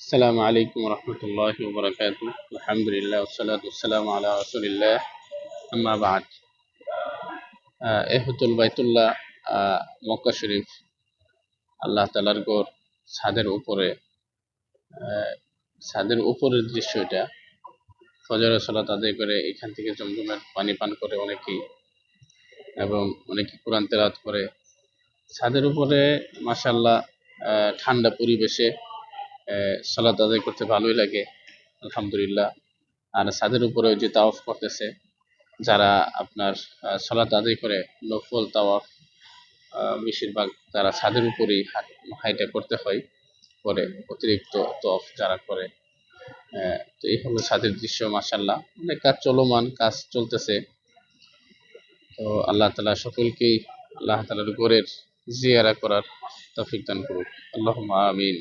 السلام عليكم ورحمة الله وبركاته. الحمد لله والصلاة والسلام على رسول الله. أما بعد. এহতুল বাইতুল্লাহ মক্কা শরীফ আল্লাহ তাআলার ঘর। ছাদের উপরে ছাদের উপরের দৃশ্য এটা। ফজরের সালাত আদায় করে এখান থেকে জমজমের পানি পান করে অনেকেই, এবং অনেকে কোরআন তেলাওয়াত করে। ছাদের উপরে মাশাআল্লাহ ঠান্ডা পরিবেশে সালাত আদায় করতে ভালোই লাগে, আলহামদুলিল্লাহ। আর ছাদের উপরে ওই যে তাওয়াফ করতেছে যারা, আপনার সালাত আদায় করে নফল তাওয়াফ, বেশিরভাগ তারা ছাদের উপরেই হাইটা করতে হয়, করে অতিরিক্ত তওয়াফ যারা করে। তো এই হলো ছাদের দৃশ্য। মাশাআল্লাহ, অনেক কাজ চলমান, কাজ চলতেছে। তো আল্লাহ তাআলা সকলকেই আল্লাহ তাআলার ঘরের জিয়ারা করার তৌফিক দান করুক, আল্লাহুম্মা আমিন।